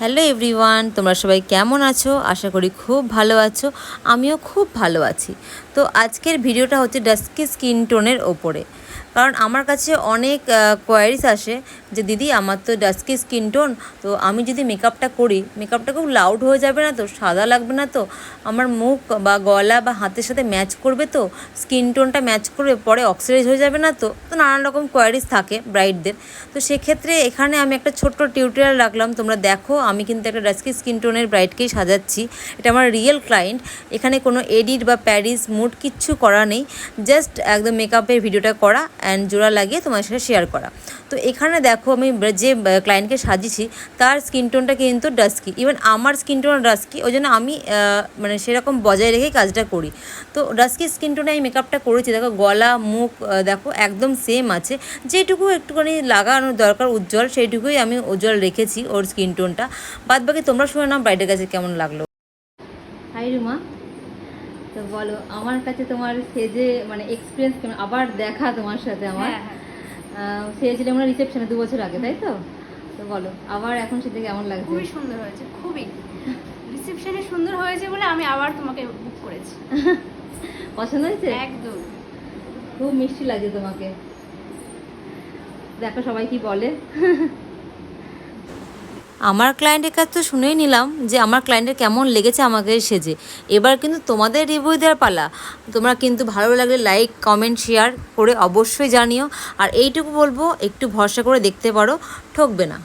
Hello everyone, তোমরা সবাই কেমন আছো? আশা করি খুব ভালো আছো। আমিও খুব ভালো আছি। তো আজকের ভিডিওটা হচ্ছে ডাস্কি স্কিন টোনের ওপরে, কারণ আমার কাছে অনেক কোয়ারিজ আসে যে দিদি আমার তো ডাস্কি স্কিন টোন, তো আমি যদি মেকআপটা করি, মেকআপটা খুব লাউড হয়ে যাবে না তো, সাদা লাগবে না তো, আমার মুখ বা গলা বা হাতের সাথে ম্যাচ করবে তো, স্কিন টোনটা ম্যাচ করবে, পরে অক্সিডাইজ হয়ে যাবে না তো, তো নানান রকম কোয়ারিজ থাকে ব্রাইডদের। তো সেক্ষেত্রে এখানে আমি একটা ছোট্ট টিউটোরিয়াল রাখলাম, তোমরা দেখো। আমি কিন্তু একটা ডাস্কি স্কিন টোনের ব্রাইডকেই সাজাচ্ছি, এটা আমার রিয়েল ক্লায়েন্ট। এখানে কোনো এডিট বা প্যারিস মুড কিচ্ছু করা নেই, জাস্ট একদম মেকআপের ভিডিওটা করা অ্যান্ড জোড়া লাগিয়ে তোমার সাথে শেয়ার করা। তো এখানে দেখো আমি যে ক্লায়েন্টকে সাজিয়েছি তার স্কিন টোনটা কিন্তু ডাস্কি, ইভেন আমার স্কিন টোন ডাস্কি, ওই জন্য আমি মানে সেরকম বজায় রেখেই কাজটা করি। তো ডাস্কি স্কিন টোনে আমি মেকআপটা করেছি, দেখো গলা মুখ দেখো একদম সেম আছে, যেটুকু একটুখানি লাগানোর দরকার উজ্জ্বল সেইটুকুই আমি উজ্জ্বল রেখেছি ওর স্কিন টোনটা। বাদ বাকি তোমরা শুনে নাও ব্রাইডের কাছে কেমন লাগলো। হাই রুমা, তো বলো আমার কাছে তোমার সেজে মানে এক্সপিরিয়েন্স কেমন, আবার দেখা তোমার সাথে আমার। সেজেছিলাম আমরা রিসেপশনে 2 বছর আগে, তাই তো? তো বলো আবার এখন সেটা কেমন লাগছে? খুবই সুন্দর হয়েছে, খুবই রিসেপশনে সুন্দর হয়েছে বলে আমি আবার তোমাকে বুক করেছি। পছন্দ হয়েছে? একদম খুব মিষ্টি লাগে তোমাকে, দেখো সবাই কি বলে। আমার ক্লায়েন্টের কাছে তো শুনেই নিলাম যে আমার ক্লায়েন্টের কেমন লেগেছে আমাকে সেজে। এবার কিন্তু তোমাদের রিভিউ দেওয়ার পালা। তোমরা কিন্তু ভালো লাগলে লাইক কমেন্ট শেয়ার করে অবশ্যই জানিও। আর এইটুকু বলবো, একটু ভরসা করে দেখতে পারো, ঠকবে না।